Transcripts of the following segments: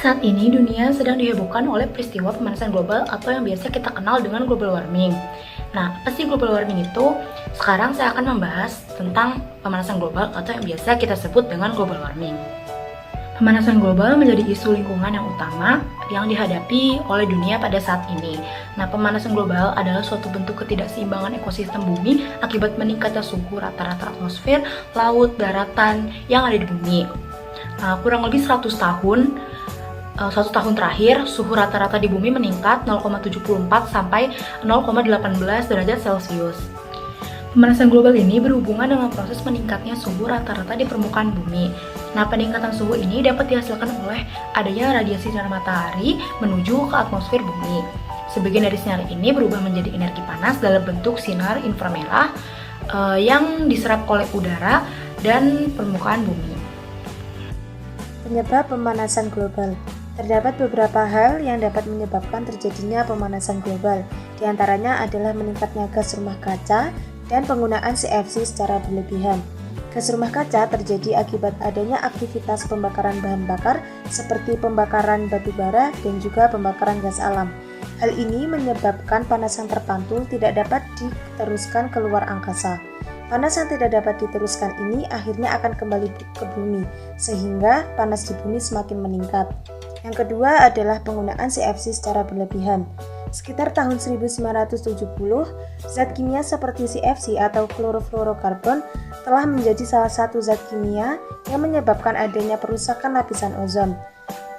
Saat ini dunia sedang dihebohkan oleh peristiwa pemanasan global atau yang biasa kita kenal dengan global warming. Nah, apa sih global warming itu? Sekarang saya akan membahas tentang pemanasan global atau yang biasa kita sebut dengan global warming. Pemanasan global menjadi isu lingkungan yang utama yang dihadapi oleh dunia pada saat ini. Nah, pemanasan global adalah suatu bentuk ketidakseimbangan ekosistem bumi akibat meningkatnya suhu rata-rata atmosfer, laut, daratan yang ada di bumi. Nah, kurang lebih 100 tahun terakhir, suhu rata-rata di bumi meningkat 0,74 sampai 0,18 derajat Celcius. Pemanasan global ini berhubungan dengan proses meningkatnya suhu rata-rata di permukaan bumi. Nah, peningkatan suhu ini dapat dihasilkan oleh adanya radiasi sinar matahari menuju ke atmosfer bumi. Sebagian dari sinar ini berubah menjadi energi panas dalam bentuk sinar inframerah yang diserap oleh udara dan permukaan bumi. Penyebab pemanasan global. Terdapat beberapa hal yang dapat menyebabkan terjadinya pemanasan global. Di antaranya adalah meningkatnya gas rumah kaca dan penggunaan CFC secara berlebihan. Gas rumah kaca terjadi akibat adanya aktivitas pembakaran bahan bakar seperti pembakaran batu bara dan juga pembakaran gas alam. Hal ini menyebabkan panas yang terpantul tidak dapat diteruskan keluar angkasa. Panas yang tidak dapat diteruskan ini akhirnya akan kembali ke bumi, sehingga panas di bumi semakin meningkat. Yang kedua adalah penggunaan CFC secara berlebihan. Sekitar tahun 1970, zat kimia seperti CFC atau klorofluorokarbon telah menjadi salah satu zat kimia yang menyebabkan adanya perusakan lapisan ozon.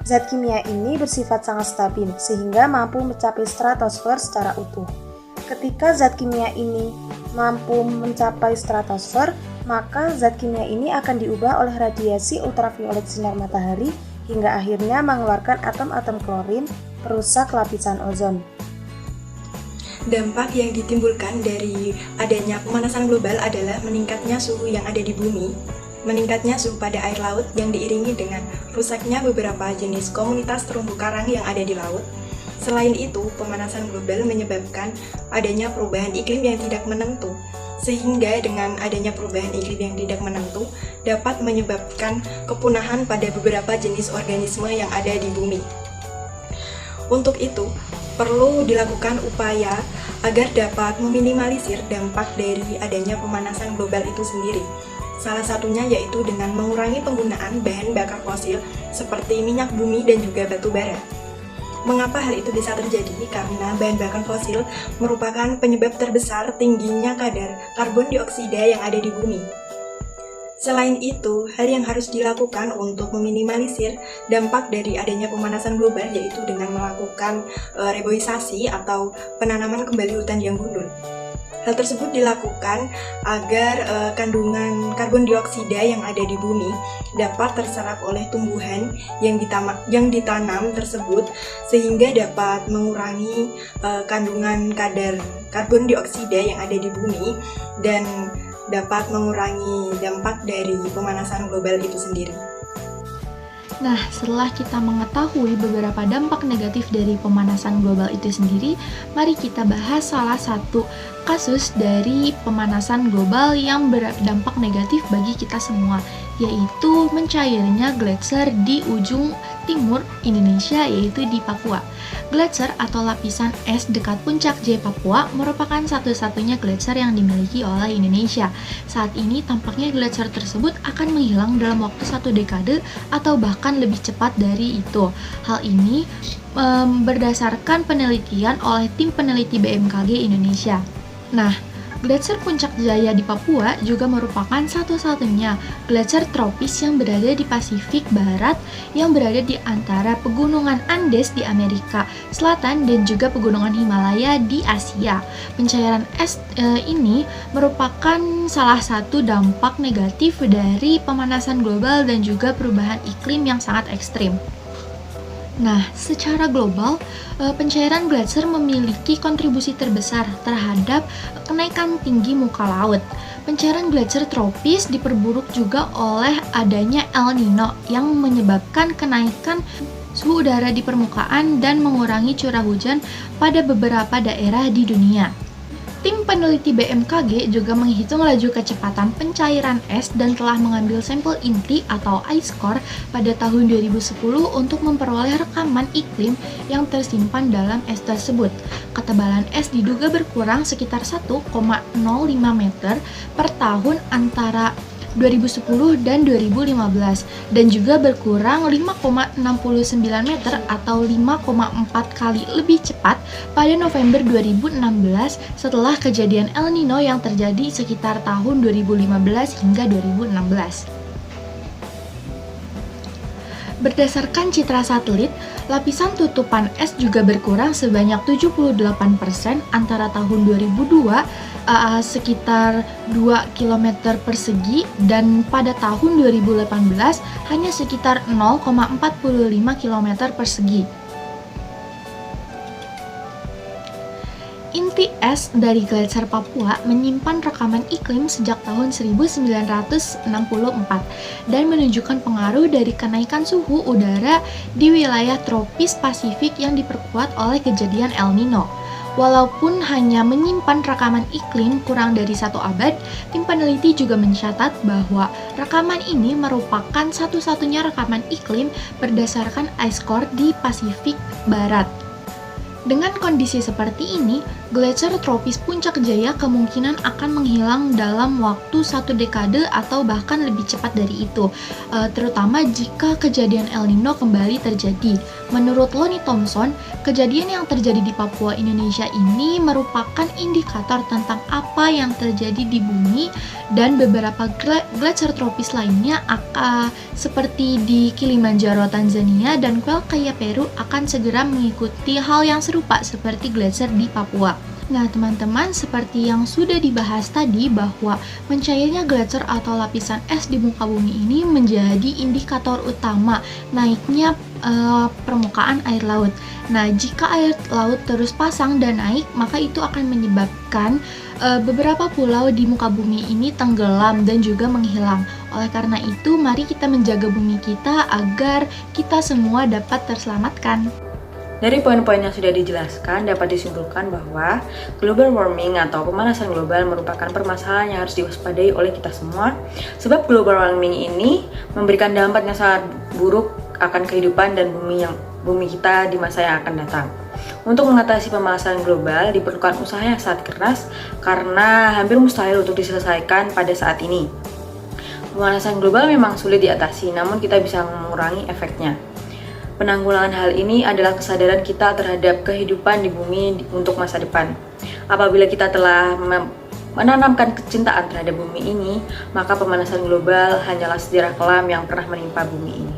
Zat kimia ini bersifat sangat stabil sehingga mampu mencapai stratosfer secara utuh. Ketika zat kimia ini mampu mencapai stratosfer, maka zat kimia ini akan diubah oleh radiasi ultraviolet sinar matahari hingga akhirnya mengeluarkan atom-atom klorin perusak lapisan ozon. Dampak yang ditimbulkan dari adanya pemanasan global adalah meningkatnya suhu yang ada di bumi, meningkatnya suhu pada air laut yang diiringi dengan rusaknya beberapa jenis komunitas terumbu karang yang ada di laut. Selain itu, pemanasan global menyebabkan adanya perubahan iklim yang tidak menentu, sehingga dengan adanya perubahan iklim yang tidak menentu dapat menyebabkan kepunahan pada beberapa jenis organisme yang ada di bumi. Untuk itu, perlu dilakukan upaya agar dapat meminimalisir dampak dari adanya pemanasan global itu sendiri. Salah satunya yaitu dengan mengurangi penggunaan bahan bakar fosil seperti minyak bumi dan juga batu bara. Mengapa hal itu bisa terjadi? Karena bahan bakar fosil merupakan penyebab terbesar tingginya kadar karbon dioksida yang ada di bumi. Selain itu, hal yang harus dilakukan untuk meminimalisir dampak dari adanya pemanasan global yaitu dengan melakukan reboisasi atau penanaman kembali hutan yang gundul. Hal tersebut dilakukan agar kandungan karbon dioksida yang ada di bumi dapat terserap oleh tumbuhan yang ditanam tersebut sehingga dapat mengurangi kandungan kadar karbon dioksida yang ada di bumi dan dapat mengurangi dampak dari pemanasan global itu sendiri. Nah, setelah kita mengetahui beberapa dampak negatif dari pemanasan global itu sendiri, mari kita bahas salah satu kasus dari pemanasan global yang berdampak negatif bagi kita semua, yaitu mencairnya gletser di ujung timur Indonesia, yaitu di Papua. Gletser atau lapisan es dekat puncak J Papua merupakan satu-satunya gletser yang dimiliki oleh Indonesia. Saat ini tampaknya gletser tersebut akan menghilang dalam waktu 1 dekade atau bahkan lebih cepat dari itu. Hal ini berdasarkan penelitian oleh tim peneliti BMKG Indonesia. Nah, gletser Puncak Jaya di Papua juga merupakan satu-satunya gletser tropis yang berada di Pasifik Barat yang berada di antara pegunungan Andes di Amerika Selatan dan juga pegunungan Himalaya di Asia. Pencairan es ini merupakan salah satu dampak negatif dari pemanasan global dan juga perubahan iklim yang sangat ekstrim. Nah, secara global, pencairan gletser memiliki kontribusi terbesar terhadap kenaikan tinggi muka laut. Pencairan gletser tropis diperburuk juga oleh adanya El Nino yang menyebabkan kenaikan suhu udara di permukaan dan mengurangi curah hujan pada beberapa daerah di dunia. Tim peneliti BMKG juga menghitung laju kecepatan pencairan es dan telah mengambil sampel inti atau ice core pada tahun 2010 untuk memperoleh rekaman iklim yang tersimpan dalam es tersebut. Ketebalan es diduga berkurang sekitar 1,05 meter per tahun antara 2010 dan 2015 dan juga berkurang 5,69 meter atau 5,4 kali lebih cepat pada November 2016 setelah kejadian El Nino yang terjadi sekitar tahun 2015 hingga 2016. Berdasarkan citra satelit, lapisan tutupan es juga berkurang sebanyak 78% antara tahun 2002 sekitar 2 km persegi dan pada tahun 2018 hanya sekitar 0,45 km persegi. Inti es dari Gletser Papua menyimpan rekaman iklim sejak tahun 1964 dan menunjukkan pengaruh dari kenaikan suhu udara di wilayah tropis Pasifik yang diperkuat oleh kejadian El Nino. Walaupun hanya menyimpan rekaman iklim kurang dari 1 abad, tim peneliti juga mencatat bahwa rekaman ini merupakan satu-satunya rekaman iklim berdasarkan ice core di Pasifik Barat. Dengan kondisi seperti ini, gletser tropis Puncak Jaya kemungkinan akan menghilang dalam waktu 1 dekade atau bahkan lebih cepat dari itu, terutama jika kejadian El Nino kembali terjadi. Menurut Lonnie Thompson, kejadian yang terjadi di Papua Indonesia ini merupakan indikator tentang apa yang terjadi di bumi dan beberapa gletser tropis lainnya seperti di Kilimanjaro Tanzania dan Quelccaya Peru akan segera mengikuti hal yang serupa seperti gletser di Papua. Nah teman-teman, seperti yang sudah dibahas tadi bahwa mencairnya gletser atau lapisan es di muka bumi ini menjadi indikator utama naiknya permukaan air laut. Nah, jika air laut terus pasang dan naik, maka itu akan menyebabkan beberapa pulau di muka bumi ini tenggelam dan juga menghilang. Oleh karena itu, mari kita menjaga bumi kita agar kita semua dapat terselamatkan. Dari poin-poin yang sudah dijelaskan, dapat disimpulkan bahwa global warming atau pemanasan global merupakan permasalahan yang harus diwaspadai oleh kita semua, sebab global warming ini memberikan dampak yang sangat buruk akan kehidupan dan bumi kita di masa yang akan datang. Untuk mengatasi pemanasan global diperlukan usaha yang sangat keras karena hampir mustahil untuk diselesaikan pada saat ini. Pemanasan global memang sulit diatasi, namun kita bisa mengurangi efeknya. Penanggulangan hal ini adalah kesadaran kita terhadap kehidupan di bumi untuk masa depan. Apabila kita telah menanamkan kecintaan terhadap bumi ini, maka pemanasan global hanyalah sejarah kelam yang pernah menimpa bumi ini.